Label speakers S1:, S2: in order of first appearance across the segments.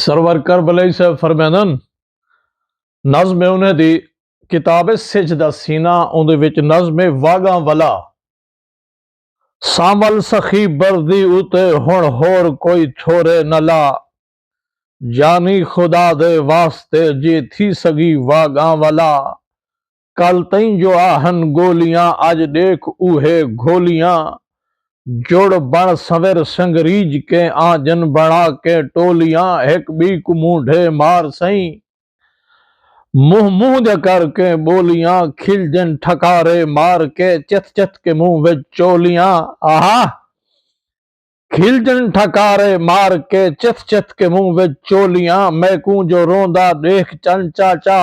S1: server करबलई से फरमानन नज़्म है उन्हें दी किताब सिजदा सीना उहदे विच नज़्म वागा वला सामल सखी बरदी उते हुण होर कोई छोरे नला जानी खुदा दे वास्ते जे थी सगी वागा वला कल तई जो आहन गोलियां आज देख उहे घोलियां जोड़ बण सवेर संगरीज के आजन बना के टोलियां एक बी कुमूढ़े मार सही मुंह मुंह दे करके बोलियां खिलजन ठकारे मार के चित चित के मुंह विच चोलियां आहा खिलजन ठकारे मार के चित चित के मुंह विच चोलियां मैकू जो रोंदा देख चन चाचा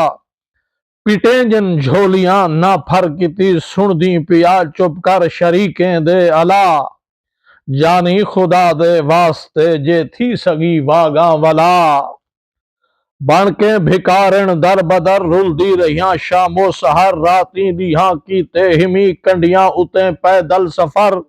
S1: पिटे जन झोलियां ना फरकती सुनदी पिया चुप कर शरीकें दे अला जानी खुदा दे वास्ते जे थी सगी वागा वला बन के भिकारन दर बदर रुलदी रहियां शामो सहर राती दिहां कीते हिमी कंडियां उते पैदल सफर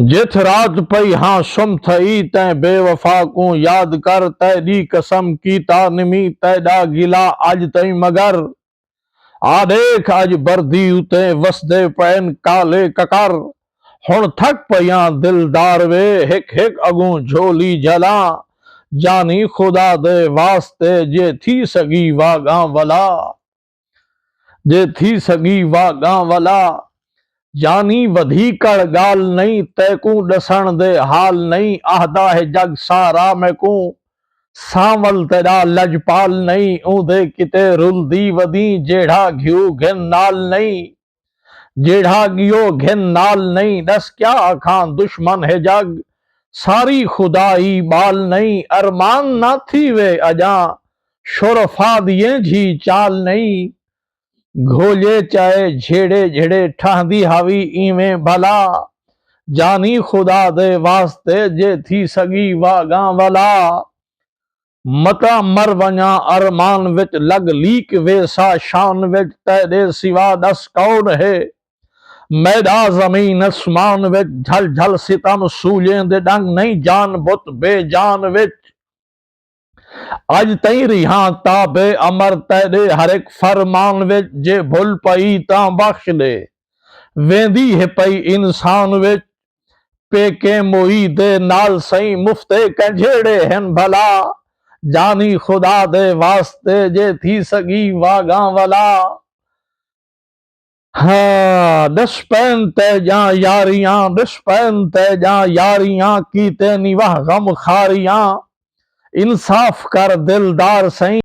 S1: जिथ रात पई हां सुम थई तै बेवफा को याद कर तैदी कसम कीता निमी तैदा गिला अज तई मगर आ देख अज बरदी उते वसदे पैन काले ककर हुण थक पयां दिलदार वे हिक हिक अगू झोली जला जानी खुदा दे वास्ते जे थी सगी वागा वला जे थी सगी वागा वला जानी वधी कड़ गाल नहीं तैकू दसन दे हाल नहीं आहदा है जग सारा मैकू सावल तेरा लजपाल नहीं ऊदे किते रुलदी वदी जेड़ा घियो घिन नाल नहीं जेड़ा गियो घिन नाल नहीं दस क्या आखां दुश्मन है जग सारी खुदाई बाल नहीं अरमान ना थी वे अजा शोरफा दिए जी चाल नहीं घोले चाहे झेड़े झेड़े ठहदी हावी इवें भला जानी खुदा दे वास्ते जे थी सगी वागा वला मता मर वञा अरमान विच लग लीक वेसा शान विच तेरे सिवा दस कौन है मैदा जमीन आसमान विच झल झल सितम सूलें दे डंग नहीं जान बुत बेजान विच अज तई रिहा ताबे अमर तेरे हर एक फरमान विच जे भुल पई तां बख्श दे वेंदी है पई इंसान विच पेके मोई दे नाल सही मुफ्ते कंझेड़े हन भला जानी खुदा दे वास्ते जे थी सगी वागा वला हाँ दस पैन तेजा यारियां दस पैन तेजा यारियां कीते निवाह गम खारियां इंसाफ कर दिलदार सही